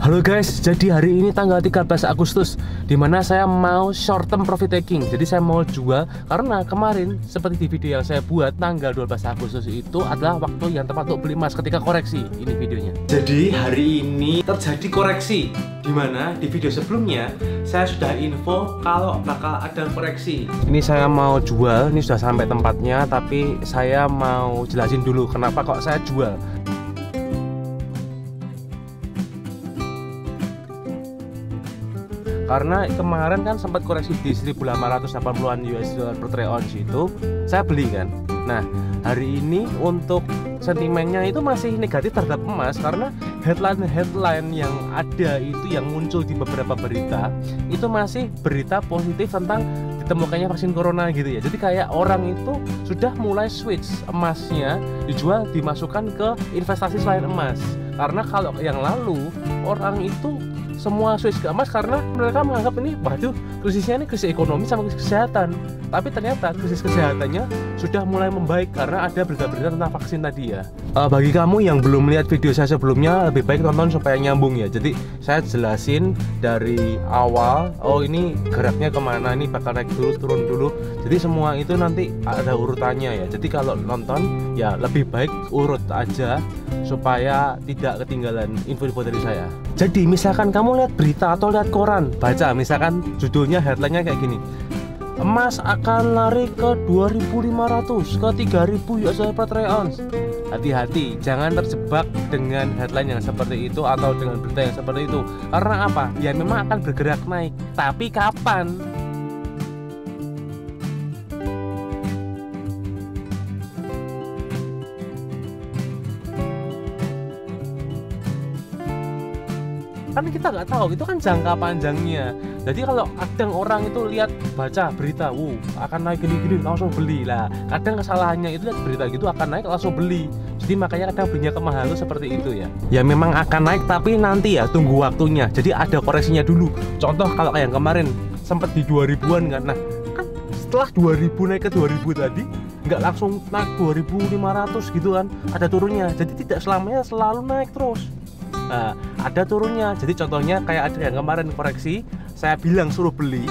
Halo guys, jadi hari ini tanggal 13 Agustus dimana saya mau short term profit taking. Jadi saya mau jual karena kemarin seperti di video yang saya buat tanggal 12 Agustus itu adalah waktu yang tepat untuk beli emas ketika koreksi. Ini videonya. Jadi hari ini terjadi koreksi, dimana di video sebelumnya saya sudah info kalau bakal ada koreksi. Ini saya mau jual, ini sudah sampai tempatnya, tapi saya mau jelasin dulu kenapa kok saya jual. Karena kemarin kan sempat koreksi di 1880-an US dollar per troy ounce itu saya beli kan. Nah hari ini untuk sentimennya itu masih negatif terhadap emas karena headline yang ada itu yang muncul di beberapa berita itu masih berita positif tentang ditemukannya vaksin corona gitu ya. Jadi kayak orang itu sudah mulai switch emasnya dijual dimasukkan ke investasi selain emas. Karena kalau yang lalu orang itu semua switch ke emas karena mereka menganggap ini waduh krisisnya ini krisis ekonomi sama krisis kesehatan. Tapi ternyata krisis kesehatannya sudah mulai membaik karena ada berita-berita tentang vaksin tadi ya. Bagi kamu yang belum lihat video saya sebelumnya, lebih baik tonton supaya nyambung ya. Jadi saya jelasin dari awal, oh ini geraknya kemana, ini bakal naik dulu, turun dulu. Jadi semua itu nanti ada urutannya ya. Jadi kalau nonton ya lebih baik urut aja supaya tidak ketinggalan info-info dari saya. Jadi misalkan kamu lihat berita atau lihat koran, baca misalkan judulnya, headline-nya kayak gini, emas akan lari ke 2.500 ke 3.000 US dollar per troy ounce. Hati-hati, jangan terjebak dengan headline yang seperti itu atau dengan berita yang seperti itu. Karena apa? Ya memang akan bergerak naik, tapi kapan? Kan kita nggak tahu, itu kan jangka panjangnya. Jadi kalau kadang orang itu lihat baca berita, akan naik gini-gini langsung beli lah. Kadang kesalahannya itu lihat berita gitu akan naik langsung beli. Jadi makanya kadang belinya kemahal itu seperti itu ya. Ya memang akan naik tapi nanti ya tunggu waktunya. Jadi ada koreksinya dulu. Contoh kalau kayak yang kemarin sempat di 2000-an kan. Nah kan setelah 2000 naik ke 2000 tadi nggak langsung naik 2500 gitu kan. Ada turunnya. Jadi tidak selamanya selalu naik terus. Nah, ada turunnya. Jadi contohnya kayak ada yang kemarin koreksi, saya bilang suruh beli,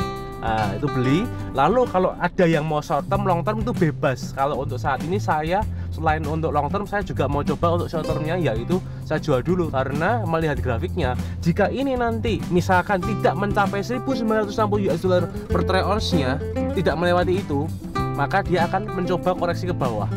itu beli. Lalu kalau ada yang mau short term, long term itu bebas. Kalau untuk saat ini saya selain untuk long term, saya juga mau coba untuk short termnya, yaitu saya jual dulu karena melihat grafiknya. Jika ini nanti misalkan tidak mencapai 1960 US dollar per troy ounce-nya, tidak melewati itu, maka dia akan mencoba koreksi ke bawah.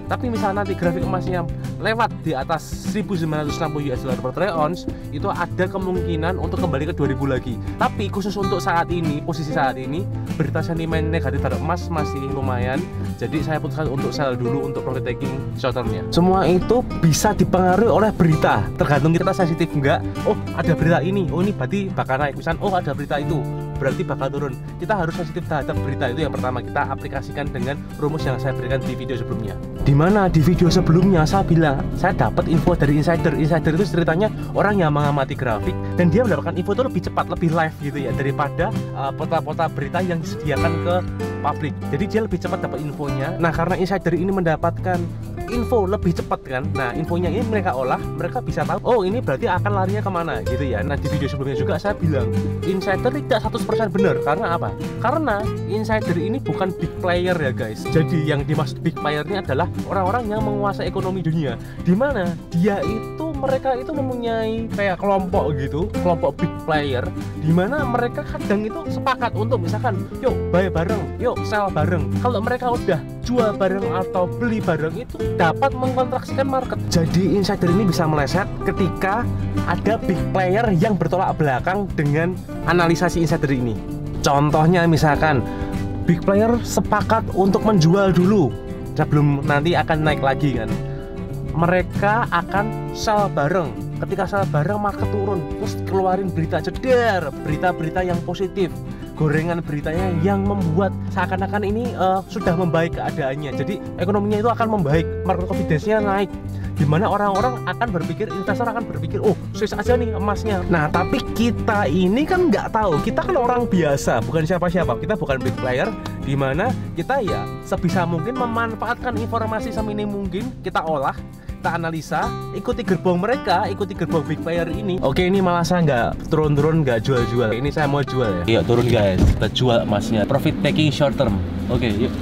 Tapi misalnya nanti grafik emasnya lewat di atas 1960 US dollar per troy ounce, itu ada kemungkinan untuk kembali ke 2000 lagi. Tapi khusus untuk saat ini, posisi saat ini, berita sentimen negatif terhadap emas masih lumayan. Jadi saya putuskan untuk sell dulu untuk profit taking short termnya. Semua itu bisa dipengaruhi oleh berita, tergantung kita sensitif enggak. Oh ada berita ini, oh ini berarti bakal naik. Misalnya oh ada berita itu, berarti bakal turun. Kita harus sensitif terhadap berita itu yang pertama. Kita aplikasikan dengan rumus yang saya berikan di video sebelumnya. Dimana di video sebelumnya saya bilang saya dapat info dari insider. Insider itu ceritanya orang yang mengamati grafik dan dia mendapatkan info itu lebih cepat, lebih live gitu ya daripada portal-portal berita yang disediakan ke publik. Jadi dia lebih cepat dapat infonya. Nah karena insider ini mendapatkan info lebih cepat kan, nah infonya ini mereka olah, mereka bisa tahu oh ini berarti akan larinya kemana gitu ya. Nah di video sebelumnya juga saya bilang insider tidak 100% benar. Karena apa? Karena insider ini bukan big player ya guys. Jadi yang dimaksud big player ini adalah orang-orang yang menguasai ekonomi dunia, dimana dia itu mereka itu mempunyai kayak kelompok gitu, kelompok big player, dimana mereka kadang itu sepakat untuk misalkan yuk buy bareng, yuk sell bareng. Kalau mereka udah jual bareng atau beli bareng itu dapat mengkontraksikan market. Jadi insider ini bisa meleset ketika ada big player yang bertolak belakang dengan analisa si insider ini. Contohnya misalkan big player sepakat untuk menjual dulu sebelum nanti akan naik lagi kan. Mereka akan sell bareng. Ketika sell bareng market turun, terus keluarin berita jedar, berita-berita yang positif. gorengan beritanya yang membuat seakan-akan ini sudah membaik keadaannya. Jadi ekonominya itu akan membaik, market confidence-nya naik. Dimana orang-orang akan berpikir, investor akan berpikir, oh Swiss aja nih emasnya. Nah tapi kita ini kan nggak tahu, kita kan orang biasa, bukan siapa-siapa, kita bukan big player. Dimana kita ya sebisa mungkin memanfaatkan informasi seminim mungkin, kita olah, kita analisa, ikuti gerbong mereka, ikuti gerbong big player ini. Oke, ini malah saya nggak turun-turun, nggak jual-jual. Ini saya mau jual ya. Yuk turun guys, kita jual emasnya. Profit taking short term. Oke, yuk.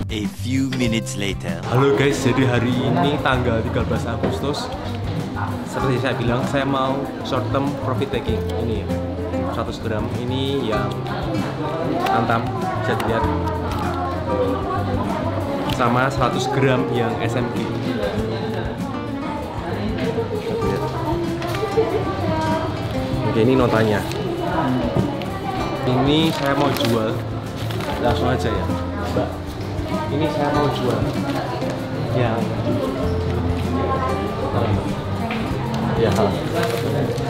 A few minutes later. Halo guys, jadi hari ini tanggal 13 Agustus. Seperti saya bilang, saya mau short term profit taking. Ini ya, 100 gram. Ini yang Antam, bisa dilihat. Sama 100 gram yang SMG. Oke, ini notanya. Ini saya mau jual. Langsung aja ya, Mbak. Ini saya mau jual yang ya,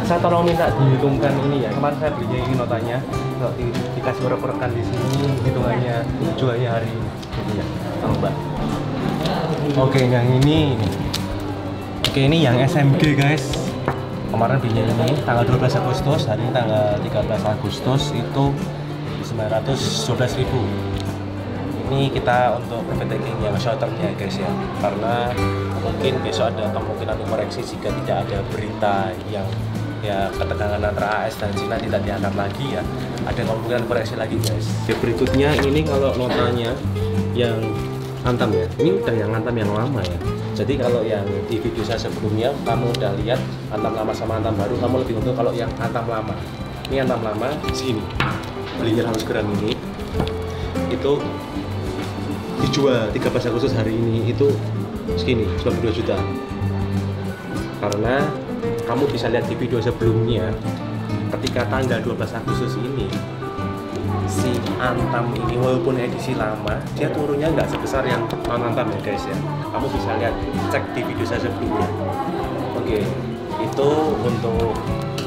saya tolong minta dihitungkan ini ya. Kemarin saya belinya ini notanya, kalau dikasih rekan di sini hitungannya jualnya hari ini ya, sama Mbak. Oke, yang ini. Oke, ini yang SMG guys. Kemarin belinya ini tanggal 12 Agustus, hari ini tanggal 13 Agustus itu 912.000. Ini kita untuk profit taking yang short term ya guys ya, karena mungkin besok ada kemungkinan koreksi jika tidak ada berita yang ya ketegangan antara AS dan Cina tidak diangkat lagi ya, ada kemungkinan koreksi lagi guys. Oke, berikutnya ini kalau notanya yang Antam ya, ini udah yang Antam yang lama ya. Jadi kalau yang di video saya sebelumnya kamu udah lihat Antam lama sama Antam baru, kamu lebih untung kalau yang Antam lama. Ini Antam lama segini, belinya 100 gram ini itu dijual 13 Agustus hari ini itu segini, 92 juta. Karena kamu bisa lihat di video sebelumnya, ketika tanggal 12 Agustus ini si Antam ini walaupun edisi lama, dia turunnya nggak sebesar yang non Antam ya guys ya. Kamu bisa lihat, cek di video saya sebelumnya. Oke, itu untuk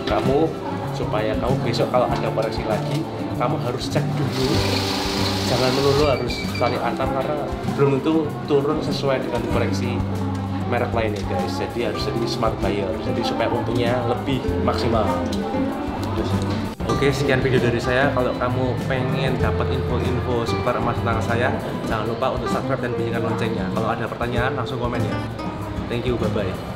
kamu supaya kamu besok kalau ada koreksi lagi, kamu harus cek dulu. Jangan melulu harus cari Antam karena belum tentu turun sesuai dengan koreksi merek lain ya guys. Jadi harus jadi smart buyer, jadi supaya untungnya lebih maksimal. Oke, sekian video dari saya. Kalau kamu pengen dapat info-info seputar emas tentang saya, jangan lupa untuk subscribe dan bunyikan loncengnya. Kalau ada pertanyaan langsung komen ya. Thank you, bye-bye.